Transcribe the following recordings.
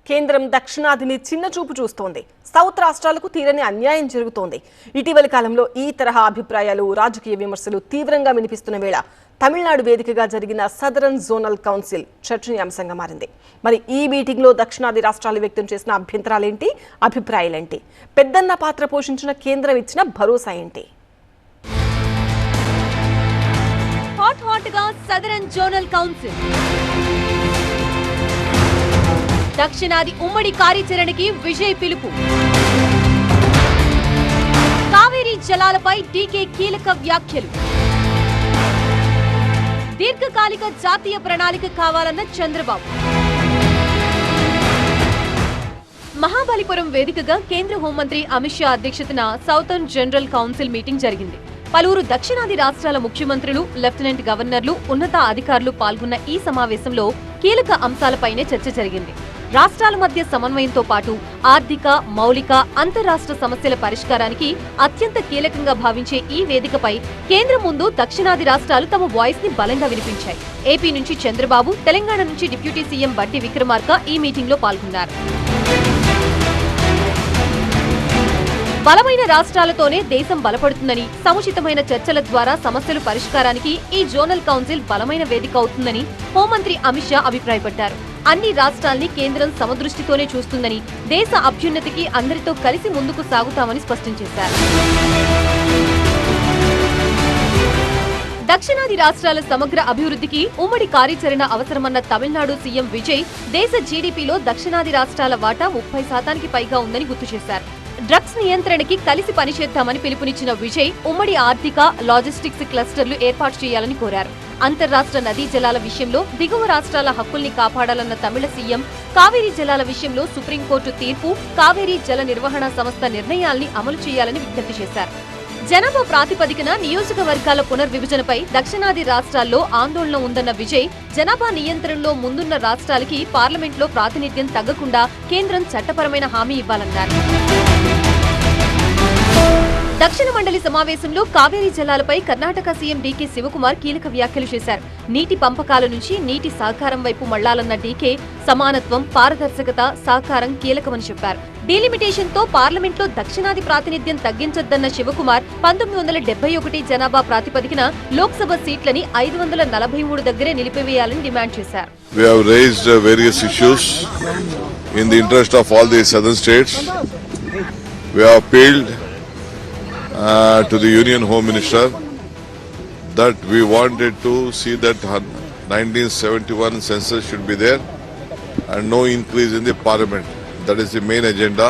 కేంద్రం దక్షిణాదిని చిన్న చూపు చూస్తోంది. సౌత్ రాష్ట్రాలకు తీరని అన్యాయం జరుగుతోంది. ఇటీవలి కాలంలో ఈ తరహా అభిప్రాయాలు, రాజకీయ విమర్శలు తీవ్రంగా వినిపిస్తున్న వేళ తమిళనాడు వేదికగా జరిగిన సదరన్ జోనల్ కౌన్సిల్ చర్చనీయాంశంగా మారింది. మరి ఈ మీటింగ్లో దక్షిణాది రాష్ట్రాలు వ్యక్తం చేసిన అభ్యంతరాలేంటి, అభిప్రాయాలేంటి, పెద్దన్న పాత్ర పోషించిన కేంద్రం ఇచ్చిన భరోసా ఏంటి? హాట్ గా సదరన్ జోనల్ కౌన్సిల్ దక్షిణాది ఉమ్మడి కార్యాచరణకి విజయ్ పిలుపు. కావేరీ జలాలపై డీకే కీలక వ్యాఖ్యలు. దీర్ఘకాలిక జాతీయ ప్రణాళిక కావాలన్న చంద్రబాబు. మహాబలిపురం వేదికగా కేంద్ర హోంమంత్రి అమిత్ షా అధ్యక్షతన సౌతర్న్ జనరల్ కౌన్సిల్ మీటింగ్ జరిగింది. పలువురు దక్షిణాది రాష్ట్రాల ముఖ్యమంత్రులు, లెఫ్టినెంట్ గవర్నర్లు, ఉన్నత అధికారులు పాల్గొన్న ఈ సమావేశంలో కీలక అంశాలపైనే చర్చ జరిగింది. రాష్ట్రాల మధ్య సమన్వయంతో పాటు ఆర్థిక, మౌలిక, అంతర్రాష్ట్ర సమస్యల పరిష్కారానికి అత్యంత కీలకంగా భావించే ఈ వేదికపై కేంద్రం ముందు దక్షిణాది రాష్ట్రాలు తమ వాయిస్ ని బలంగా వినిపించాయి. ఏపీ నుంచి చంద్రబాబు, తెలంగాణ నుంచి డిప్యూటీ సీఎం బట్టి విక్రమార్క ఈ మీటింగ్ లో పాల్గొన్నారు. బలమైన రాష్ట్రాలతోనే దేశం బలపడుతుందని, సముచితమైన చర్చల ద్వారా సమస్యలు పరిష్కారానికి ఈ జోనల్ కౌన్సిల్ బలమైన వేదిక అవుతుందని హోంమంత్రి అమిత్ షా అభిప్రాయపడ్డారు. అన్ని రాష్ట్రాల్ని కేంద్రం సమదృష్టితోనే చూస్తుందని, దేశ అభ్యున్నతికి అందరితో కలిసి ముందుకు సాగుతామని స్పష్టం చేశారు. దక్షిణాది రాష్ట్రాల సమగ్ర అభివృద్ధికి ఉమ్మడి కార్యాచరణ అవసరమన్న తమిళనాడు సీఎం విజయ్, దేశ జీడీపీలో దక్షిణాది రాష్ట్రాల వాటా 30% పైగా ఉందని గుర్తు చేశారు. డ్రగ్స్ నియంత్రణకి కలిసి పనిచేద్దామని పిలుపునిచ్చిన విజయ్, ఉమ్మడి ఆర్థిక, లాజిస్టిక్స్ క్లస్టర్లు ఏర్పాటు చేయాలని కోరారు. అంతర్రాష్ట్ర నదీ జలాల విషయంలో దిగువ రాష్ట్రాల హక్కుల్ని కాపాడాలన్న తమిళ సీఎం, కావేరీ జలాల విషయంలో సుప్రీంకోర్టు తీర్పు, కావేరీ జల నిర్వహణ సంస్థ నిర్ణయాల్ని అమలు చేయాలని విజ్ఞప్తి చేశారు. జనాభా ప్రాతిపదికన నియోజకవర్గాల పునర్విభజనపై దక్షిణాది రాష్ట్రాల్లో ఆందోళన ఉందన్న విజయ్, జనాభా నియంత్రణలో ముందున్న రాష్ట్రాలకి పార్లమెంట్లో ప్రాతినిధ్యం తగ్గకుండా కేంద్రం చట్టపరమైన హామీ ఇవ్వాలన్నారు. దక్షిణ మండలి సమావేశంలో కావేరీ జలాలపై కర్ణాటక సీఎం డీకే శివకుమార్ కీలక వ్యాఖ్యలు చేశారు. నీటి పంపకాల నుంచి నీటి సహకారం వైపు మళ్లాలన్న డీకే, సమానత్వం, పారదర్శకత, సహకారం కీలకమని చెప్పారు. డీలిమిటేషన్ తో పార్లమెంట్లో దక్షిణాది ప్రాతినిధ్యం తగ్గించొద్దన్న శివకుమార్, 1971 జనాభా ప్రాతిపదికన లోక్సభ సీట్లని 543 దగ్గరే నిలిపివేయాలని డిమాండ్ చేశారు. We have raised various issues in the interest of all the southern states. We have appealed to the Union Home Minister that we wanted to see that 1971 census should be there and no increase in the parliament. That is the main agenda.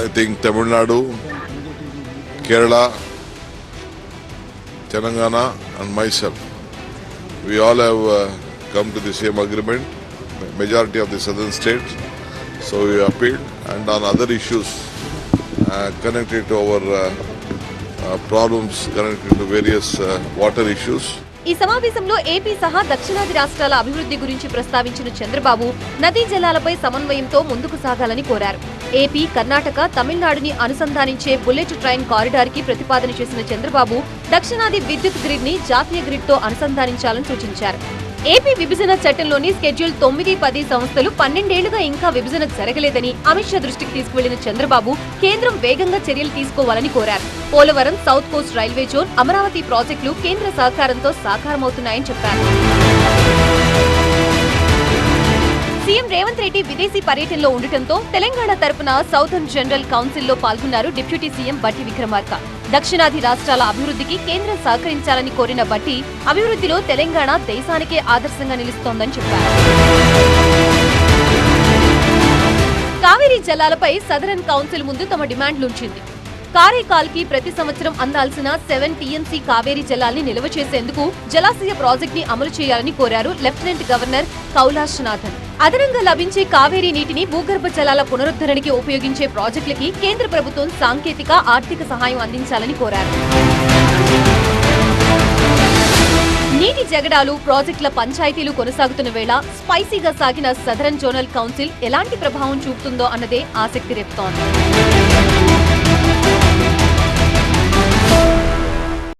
I think Tamil Nadu, Kerala, Telangana and myself, we all have come to the same agreement, majority of the southern states. So we appealed, and on other issues connected to our problems, connected to various water issues. ఈ సమావేశంలో AP సహా దక్షిణాది రాష్ట్రాల అభివృద్ధి గురించి ప్రస్తావించిన చంద్రబాబు, నదీ జలాలపై సమన్వయంతో ముందుకు సాగాలని కోరారు. ఏపీ, కర్ణాటక, తమిళనాడుని అనుసంధానించే బుల్లెట్ ట్రైన్ కారిడార్ కి ప్రతిపాదన చేసిన చంద్రబాబు, దక్షిణాది విద్యుత్ గ్రిడ్ ని జాతీయ గ్రిడ్ తో అనుసంధానించాలని సూచించారు. ఏపీ విభజన చట్టంలోని స్కెడ్యూల్ 9, 10 సంస్థలు 12 ఏళ్లుగా ఇంకా విభజన జరగలేదని అమిత్ షా దృష్టికి తీసుకువెళ్లిన చంద్రబాబు, కేంద్రం వేగంగా చర్యలు తీసుకోవాలని కోరారు. Polavaram, south Coast railway zone, Amaravati ప్రాజెక్టులు కేంద్ర సహకారంతో సాకారమవుతున్నాయని చెప్పారు. సీఎం రేవంత్ రెడ్డి విదేశీ పర్యటనలో ఉండటంతో తెలంగాణ తరపున సౌతర్న్ జనరల్ కౌన్సిల్లో పాల్గొన్నారు డిప్యూటీ సీఎం బట్టి విక్రమార్క. దక్షిణాది రాష్ట్రాల అభివృద్ధికి కేంద్రం సహకరించాలని కోరిన బట్టి, అభివృద్ధిలో తెలంగాణ దేశానికే ఆదర్శంగా నిలుస్తోందని చెప్పారు. కావేరీ జలాలపై సదరన్ కౌన్సిల్ ముందు తమ డిమాండ్లుంచింది. కారైకాల్ కి ప్రతి సంవత్సరం అందాల్సిన 7 టీఎంసీ కావేరీ జలాల్ని నిల్వ చేసేందుకు జలాశయ ప్రాజెక్ట్ ని అమలు చేయాలని కోరారు లెఫ్టినెంట్ గవర్నర్ కౌలాష్ నాథన్. అదనంగా లభించే కావేరీ నీటిని భూగర్భ జలాల పునరుద్ధరణకి ఉపయోగించే ప్రాజెక్టులకి కేంద్ర ప్రభుత్వం సాంకేతిక, ఆర్థిక సహాయం అందించాలని కోరారు. నీటి జగడాలు, ప్రాజెక్టుల పంచాయతీలు కొనసాగుతున్న వేళ స్పైసీగా సాగిన సదరన్ జోనల్ కౌన్సిల్ ఎలాంటి ప్రభావం చూపుతుందో అన్నదే ఆసక్తి రేపుతోంది.